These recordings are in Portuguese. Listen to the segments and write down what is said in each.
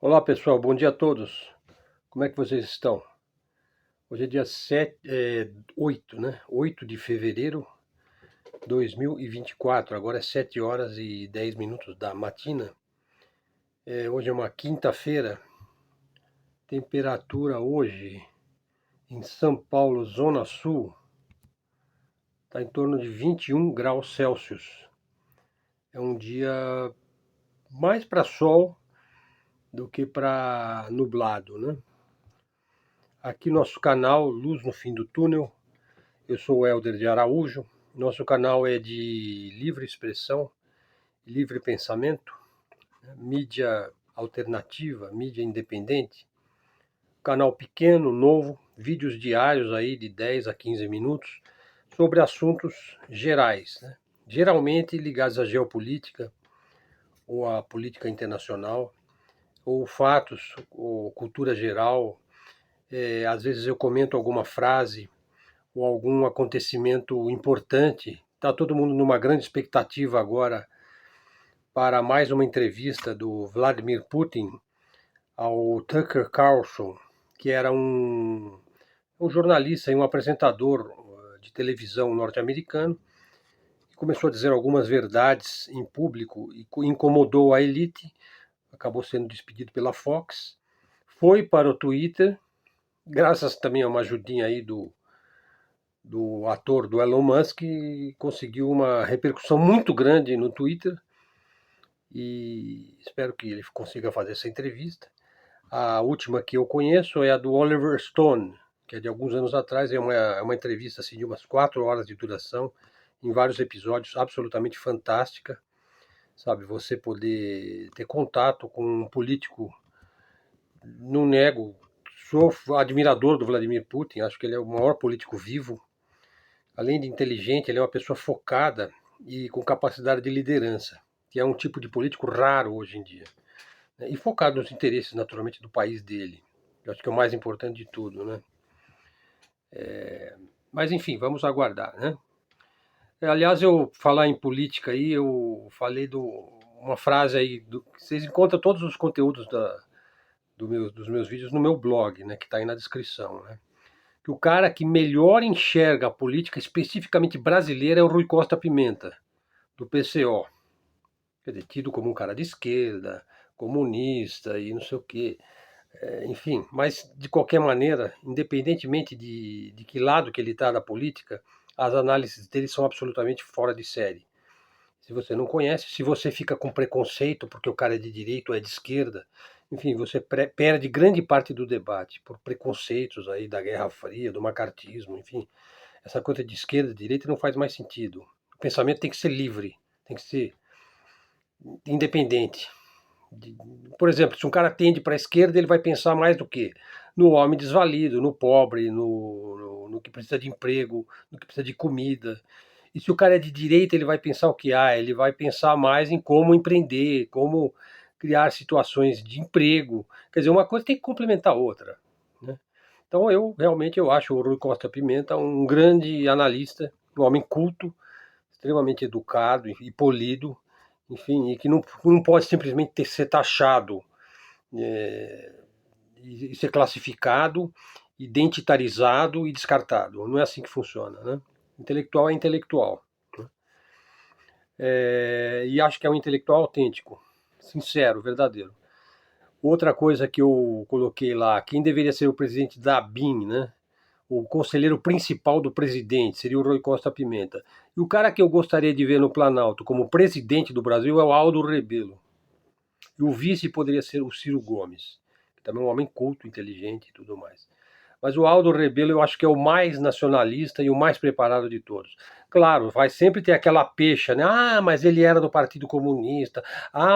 Olá pessoal, bom dia a todos. Como é que vocês estão? Hoje é dia 8, né? 8 de fevereiro de 2024. Agora é 7 horas e 10 minutos da matina. Hoje é uma quinta-feira. Temperatura hoje em São Paulo, Zona Sul, está em torno de 21 graus Celsius. É um dia mais para sol do que para nublado, né? Aqui nosso canal Luz no Fim do Túnel. Eu sou o Helder de Araújo. Nosso canal é de livre expressão, livre pensamento, mídia alternativa, mídia independente. Canal pequeno, novo, vídeos diários aí de 10 a 15 minutos sobre assuntos gerais, né? Geralmente ligados à geopolítica ou à política internacional, ou fatos, ou cultura geral. Às vezes eu comento alguma frase ou algum acontecimento importante. Está todo mundo numa grande expectativa agora para mais uma entrevista do Vladimir Putin ao Tucker Carlson, que era um jornalista e um apresentador de televisão norte-americano, que começou a dizer algumas verdades em público e incomodou a elite, acabou sendo despedido pela Fox, foi para o Twitter, graças também a uma ajudinha aí do ator do Elon Musk, conseguiu uma repercussão muito grande no Twitter e espero que ele consiga fazer essa entrevista. A última que eu conheço é a do Oliver Stone, que é de alguns anos atrás, é uma entrevista assim, de umas 4 horas de duração, em vários episódios, absolutamente fantástica, sabe, você poder ter contato com um político, não nego, sou admirador do Vladimir Putin, acho que ele é o maior político vivo. Além de inteligente, ele é uma pessoa focada e com capacidade de liderança, que é um tipo de político raro hoje em dia, né? E focado nos interesses, naturalmente, do país dele. Eu acho que é o mais importante de tudo, né? Mas, enfim, vamos aguardar, né? Aliás, eu falar em política aí, eu falei uma frase aí, vocês encontram todos os conteúdos dos meus vídeos no meu blog, né? Que está aí na descrição, né? Que o cara que melhor enxerga a política especificamente brasileira é o Rui Costa Pimenta, do PCO. Quer dizer, tido como um cara de esquerda, comunista e não sei o quê. Enfim, mas de qualquer maneira, independentemente de que lado que ele está da política, as análises dele são absolutamente fora de série. Se você não conhece, se você fica com preconceito porque o cara é de direita ou é de esquerda, enfim, você perde grande parte do debate por preconceitos aí da Guerra Fria, do macartismo, enfim. Essa coisa de esquerda e direita não faz mais sentido. O pensamento tem que ser livre, tem que ser independente. Por exemplo, se um cara tende para a esquerda, ele vai pensar mais do que no homem desvalido, no pobre, no que precisa de emprego, no que precisa de comida. E se o cara é de direita, ele vai pensar o que? Ele vai pensar mais em como empreender, como criar situações de emprego. Quer dizer, uma coisa tem que complementar a outra, né? Então eu realmente eu acho o Rui Costa Pimenta um grande analista, um homem culto, extremamente educado e polido, enfim, e que não pode simplesmente ser taxado, é, e ser classificado, identitarizado e descartado. Não é assim que funciona, né? Intelectual é intelectual, né? E acho que é um intelectual autêntico, sincero, verdadeiro. Outra coisa que eu coloquei lá, quem deveria ser o presidente da ABIN, né? O conselheiro principal do presidente seria o Rui Costa Pimenta. E o cara que eu gostaria de ver no Planalto como presidente do Brasil é o Aldo Rebelo. E o vice poderia ser o Ciro Gomes, que também é um homem culto, inteligente e tudo mais. Mas o Aldo Rebelo eu acho que é o mais nacionalista e o mais preparado de todos. Claro, vai sempre ter aquela pecha, né? Mas ele era do Partido Comunista.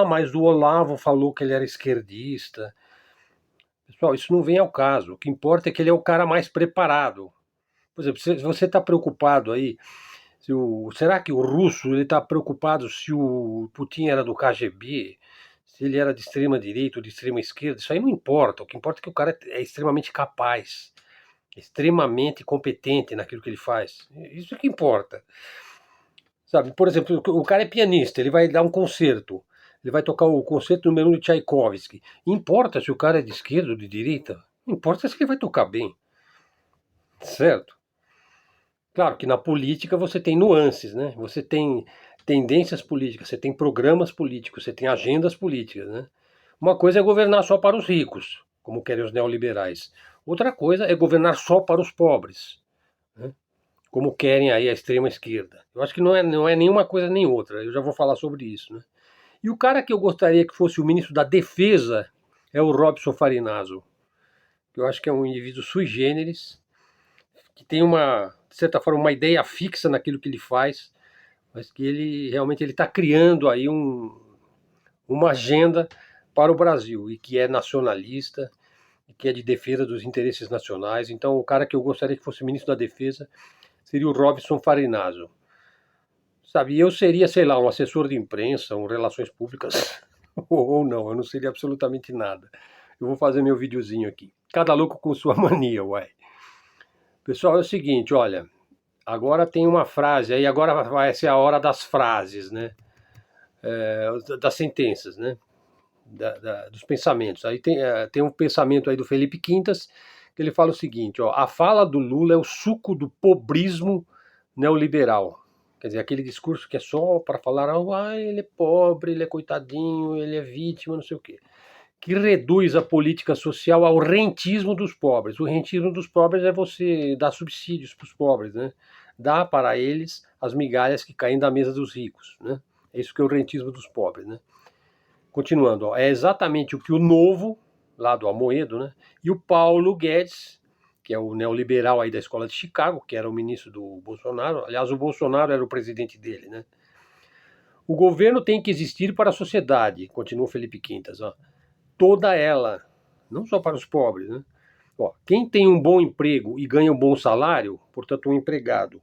Mas o Olavo falou que ele era esquerdista. Pessoal, isso não vem ao caso. O que importa é que ele é o cara mais preparado. Por exemplo, se você está preocupado aí, será que o russo ele está preocupado se o Putin era do KGB, se ele era de extrema direita ou de extrema esquerda? Isso aí não importa. O que importa é que o cara é extremamente capaz, extremamente competente naquilo que ele faz. Isso é que importa. Sabe? Por exemplo, o cara é pianista, ele vai dar um concerto. Ele vai tocar o concerto número 1 de Tchaikovsky. Importa se o cara é de esquerda ou de direita? Importa se ele vai tocar bem. Certo? Claro que na política você tem nuances, né? Você tem tendências políticas, você tem programas políticos, você tem agendas políticas, né? Uma coisa é governar só para os ricos, como querem os neoliberais. Outra coisa é governar só para os pobres, né? Como querem aí a extrema esquerda. Eu acho que não é nenhuma coisa nem outra. Eu já vou falar sobre isso, né? E o cara que eu gostaria que fosse o ministro da Defesa é o Robson Farinazzo. Eu acho que é um indivíduo sui generis, que tem de certa forma, uma ideia fixa naquilo que ele faz, mas que ele realmente está criando aí uma agenda para o Brasil, e que é nacionalista, e que é de defesa dos interesses nacionais. Então, o cara que eu gostaria que fosse ministro da Defesa seria o Robson Farinazzo. Sabe, eu seria, sei lá, um assessor de imprensa, um relações públicas, ou não, eu não seria absolutamente nada. Eu vou fazer meu videozinho aqui. Cada louco com sua mania, uai. Pessoal, é o seguinte, olha, agora tem uma frase, aí agora vai ser a hora das frases, né? Das sentenças, né? Dos pensamentos. Aí tem um pensamento aí do Felipe Quintas, que ele fala o seguinte, ó, a fala do Lula é o suco do pobrismo neoliberal. Quer dizer, aquele discurso que é só para falar, ele é pobre, ele é coitadinho, ele é vítima, não sei o quê. Que reduz a política social ao rentismo dos pobres. O rentismo dos pobres é você dar subsídios para os pobres, né? Dar para eles as migalhas que caem da mesa dos ricos, né? É isso que é o rentismo dos pobres, né? Continuando, ó, é exatamente o que o Novo, lá do Amoedo, né? E o Paulo Guedes, que é o neoliberal aí da escola de Chicago, que era o ministro do Bolsonaro. Aliás, o Bolsonaro era o presidente dele, né? O governo tem que existir para a sociedade, continua Felipe Quintas, ó. Toda ela, não só para os pobres, né? Ó, quem tem um bom emprego e ganha um bom salário, portanto um empregado,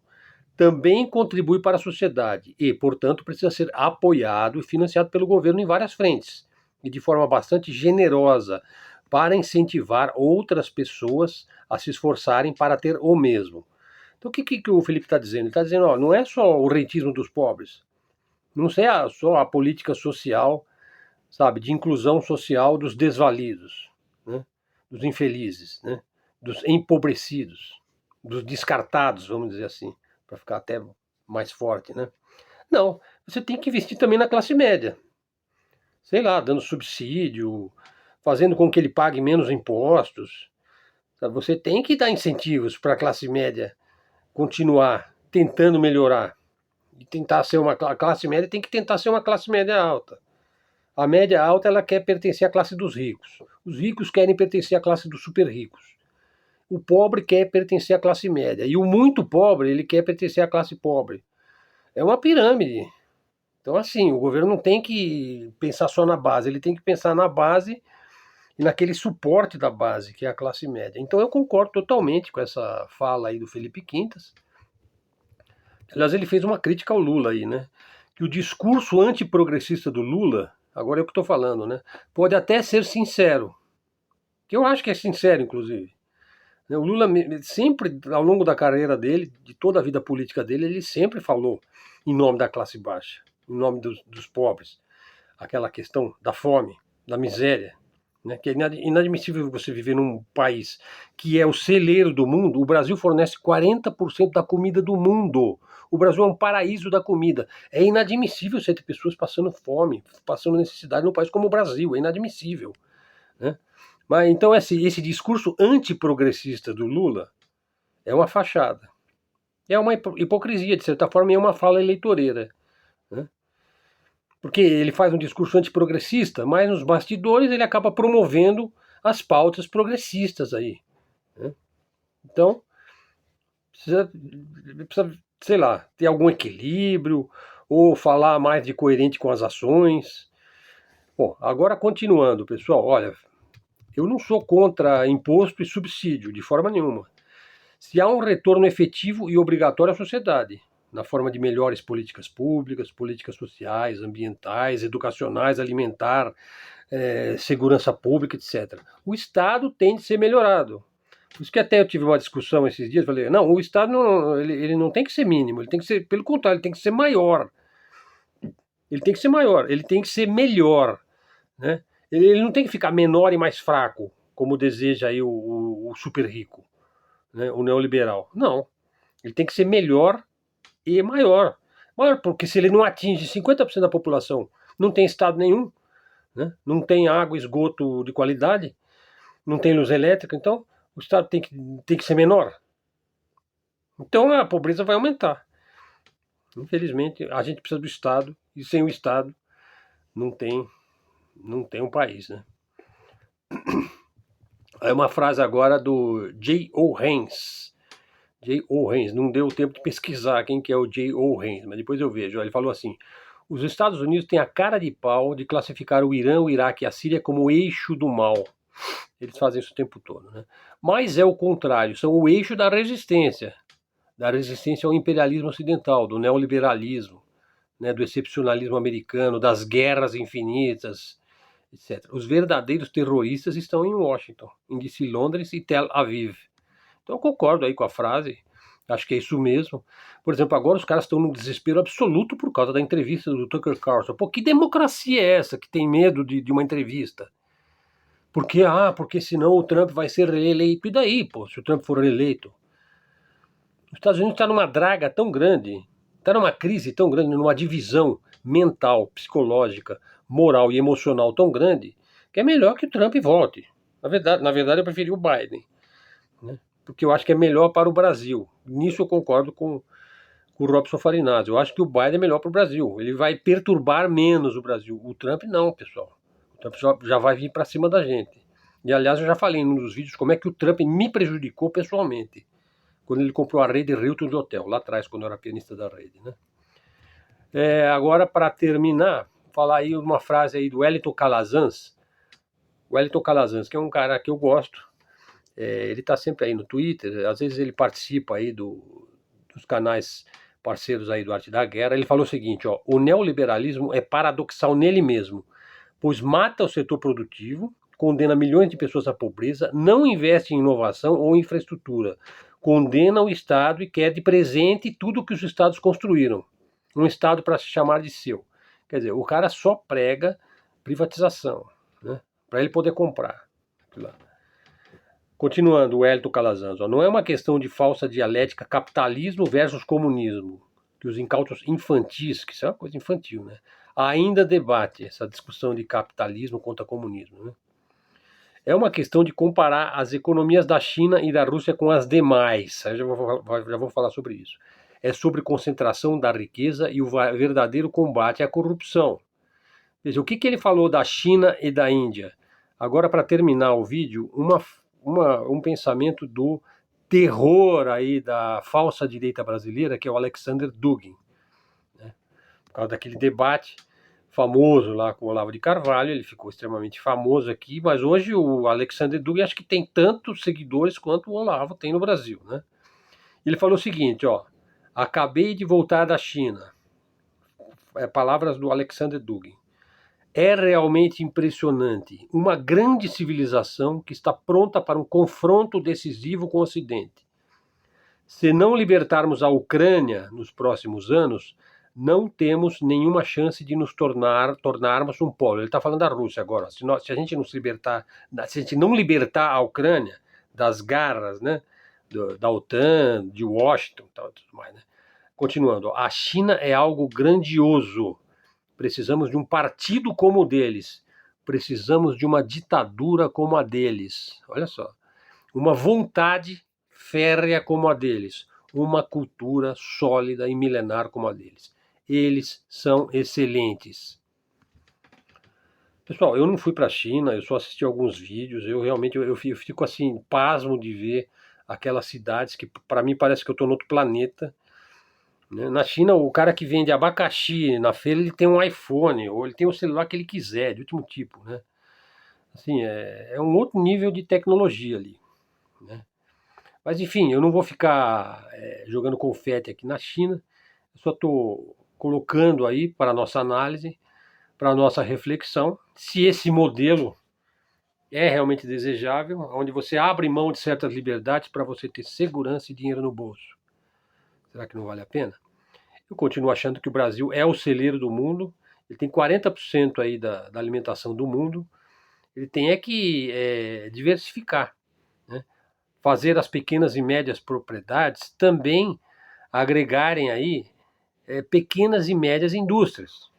também contribui para a sociedade e, portanto, precisa ser apoiado e financiado pelo governo em várias frentes e de forma bastante generosa para incentivar outras pessoas a se esforçarem para ter o mesmo. Então o que o Felipe está dizendo? Ele está dizendo, ó, não é só o rentismo dos pobres, não é só a política social, sabe, de inclusão social dos desvalidos, né, dos infelizes, né, dos empobrecidos, dos descartados, vamos dizer assim, para ficar até mais forte, né? Não, você tem que investir também na classe média, sei lá, dando subsídio, fazendo com que ele pague menos impostos. Sabe? Você tem que dar incentivos para a classe média continuar tentando melhorar e tentar ser a classe média tem que tentar ser uma classe média alta. A média alta ela quer pertencer à classe dos ricos. Os ricos querem pertencer à classe dos super ricos. O pobre quer pertencer à classe média. E o muito pobre, ele quer pertencer à classe pobre. É uma pirâmide. Então, assim, o governo não tem que pensar só na base, ele tem que pensar na base e naquele suporte da base, que é a classe média. Então, eu concordo totalmente com essa fala aí do Felipe Quintas. Aliás, ele fez uma crítica ao Lula aí, né? Que o discurso antiprogressista do Lula, agora é o que estou falando, né? Pode até ser sincero, que eu acho que é sincero, inclusive. O Lula sempre, ao longo da carreira dele, de toda a vida política dele, ele sempre falou em nome da classe baixa, em nome dos pobres. Aquela questão da fome, da miséria, né? Que é inadmissível você viver num país que é o celeiro do mundo. O Brasil fornece 40% da comida do mundo. O Brasil é um paraíso da comida. É inadmissível você ter pessoas passando fome, passando necessidade num país como o Brasil. É inadmissível, né? Mas então esse discurso antiprogressista do Lula é uma fachada. É uma hipocrisia, de certa forma, e é uma fala eleitoreira, né? Porque ele faz um discurso antiprogressista, mas nos bastidores ele acaba promovendo as pautas progressistas aí, né? Então, precisa, sei lá, ter algum equilíbrio, ou falar mais de coerente com as ações. Bom, agora continuando, pessoal, olha, eu não sou contra imposto e subsídio, de forma nenhuma. Se há um retorno efetivo e obrigatório à sociedade, na forma de melhores políticas públicas, políticas sociais, ambientais, educacionais, alimentar, segurança pública, etc. O Estado tem de ser melhorado. Por isso que até eu tive uma discussão esses dias, falei, não, o Estado ele não tem que ser mínimo, ele tem que ser, pelo contrário, ele tem que ser maior. Ele tem que ser maior, ele tem que ser melhor, né? Ele não tem que ficar menor e mais fraco, como deseja aí o super rico, né? O neoliberal. Não, ele tem que ser melhor e maior. Maior, porque se ele não atinge 50% da população, não tem estado nenhum, né? Não tem água, esgoto de qualidade, não tem luz elétrica, então o estado tem que ser menor. Então a pobreza vai aumentar. Infelizmente, a gente precisa do Estado, e sem o Estado não tem um país, né? Aí uma frase agora do J.O. Haynes. J.O. Haynes, não deu tempo de pesquisar quem que é o J.O. Haynes, mas depois eu vejo. Ele falou assim: os Estados Unidos têm a cara de pau de classificar o Irã, o Iraque e a Síria como o eixo do mal. Eles fazem isso o tempo todo, né? Mas é o contrário, são o eixo da resistência ao imperialismo ocidental, do neoliberalismo, né, do excepcionalismo americano, das guerras infinitas, etc. Os verdadeiros terroristas estão em Washington, em DC, Londres e Tel Aviv. Então eu concordo aí com a frase, acho que é isso mesmo. Por exemplo, agora os caras estão num desespero absoluto por causa da entrevista do Tucker Carlson. Pô, que democracia é essa que tem medo de uma entrevista? Porque senão o Trump vai ser reeleito. E daí, pô, se o Trump for reeleito? Os Estados Unidos está numa draga tão grande, está numa crise tão grande, numa divisão mental, psicológica, moral e emocional tão grande, que é melhor que o Trump volte. Na verdade eu preferi o Biden, né? Porque eu acho que é melhor para o Brasil. Nisso eu concordo com o Robson Farinazzi. Eu acho que o Biden é melhor para o Brasil. Ele vai perturbar menos o Brasil. O Trump não, pessoal. O Trump já vai vir para cima da gente. E aliás, eu já falei em um dos vídeos como é que o Trump me prejudicou pessoalmente, quando ele comprou a rede Hilton de hotel, lá atrás, quando eu era pianista da rede, né? Agora, para terminar, falar aí uma frase aí do Wellington Calazans. O Wellington Calazans, que é um cara que eu gosto, ele está sempre aí no Twitter, às vezes ele participa aí dos canais parceiros aí do Arte da Guerra. Ele falou o seguinte, ó: o neoliberalismo é paradoxal nele mesmo, pois mata o setor produtivo, condena milhões de pessoas à pobreza, não investe em inovação ou infraestrutura, condena o Estado e quer de presente tudo que os Estados construíram. Um Estado para se chamar de seu. Quer dizer, o cara só prega privatização, né? Para ele poder comprar. Continuando, o Hélito Calazans, não é uma questão de falsa dialética capitalismo versus comunismo, que os incautos infantis, que isso é uma coisa infantil, né, ainda debate essa discussão de capitalismo contra comunismo, né? É uma questão de comparar as economias da China e da Rússia com as demais. Eu já vou falar sobre isso. É sobre concentração da riqueza e o verdadeiro combate à corrupção. Veja, o que ele falou da China e da Índia? Agora, para terminar o vídeo, um pensamento do terror aí da falsa direita brasileira, que é o Alexander Dugin, né? Por causa daquele debate famoso lá com o Olavo de Carvalho, ele ficou extremamente famoso aqui, mas hoje o Alexander Dugin acho que tem tantos seguidores quanto o Olavo tem no Brasil, né? Ele falou o seguinte, ó: acabei de voltar da China. Palavras do Alexander Dugin. É realmente impressionante. Uma grande civilização que está pronta para um confronto decisivo com o Ocidente. Se não libertarmos a Ucrânia nos próximos anos, não temos nenhuma chance de nos tornarmos um polo. Ele está falando da Rússia agora. Se a gente não libertar a Ucrânia das garras, né, da OTAN, de Washington, tudo mais, né? Continuando, a China é algo grandioso. Precisamos de um partido como o deles. Precisamos de uma ditadura como a deles. Olha só. Uma vontade férrea como a deles. Uma cultura sólida e milenar como a deles. Eles são excelentes. Pessoal, eu não fui para a China, eu só assisti alguns vídeos. Eu realmente eu fico assim, pasmo de ver aquelas cidades que para mim parece que eu estou em outro planeta. Na China, o cara que vende abacaxi na feira, ele tem um iPhone, ou ele tem o celular que ele quiser, de último tipo, né? Assim, é um outro nível de tecnologia ali, né? Mas enfim, eu não vou ficar jogando confete aqui na China, eu só estou colocando aí para a nossa análise, para a nossa reflexão, se esse modelo é realmente desejável, onde você abre mão de certas liberdades para você ter segurança e dinheiro no bolso. Será que não vale a pena? Eu continuo achando que o Brasil é o celeiro do mundo ele tem 40% aí da alimentação do mundo, ele tem que diversificar, né? Fazer as pequenas e médias propriedades também agregarem aí pequenas e médias indústrias,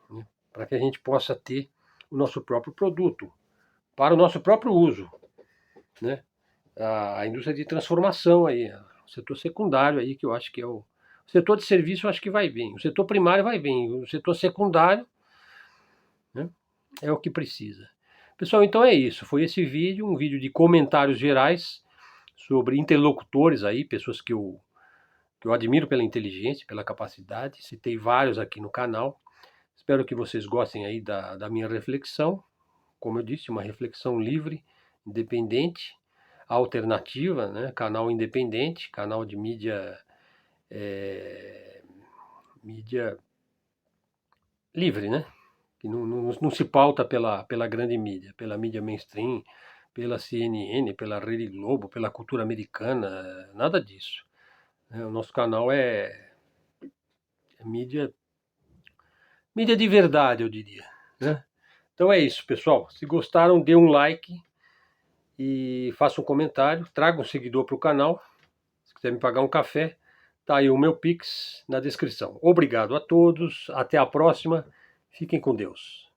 né? Para que a gente possa ter o nosso próprio produto, para o nosso próprio uso, né? A indústria de transformação aí, o setor secundário aí, que eu acho que é o setor de serviço, eu acho que vai bem, o setor primário vai bem, o setor secundário, né, é o que precisa. Pessoal, então é isso, foi esse vídeo, um vídeo de comentários gerais sobre interlocutores aí, pessoas que eu admiro pela inteligência, pela capacidade, citei vários aqui no canal. Espero que vocês gostem aí da minha reflexão. Como eu disse, uma reflexão livre, independente, alternativa, né? Canal independente, canal de mídia, mídia livre, né? Que não se pauta pela grande mídia, pela mídia mainstream, pela CNN, pela Rede Globo, pela cultura americana, nada disso, né? O nosso canal é mídia de verdade, eu diria, né? Então é isso, pessoal. Se gostaram, dê um like e faça um comentário, traga um seguidor para o canal. Se quiser me pagar um café, tá aí o meu Pix na descrição. Obrigado a todos, até a próxima, fiquem com Deus.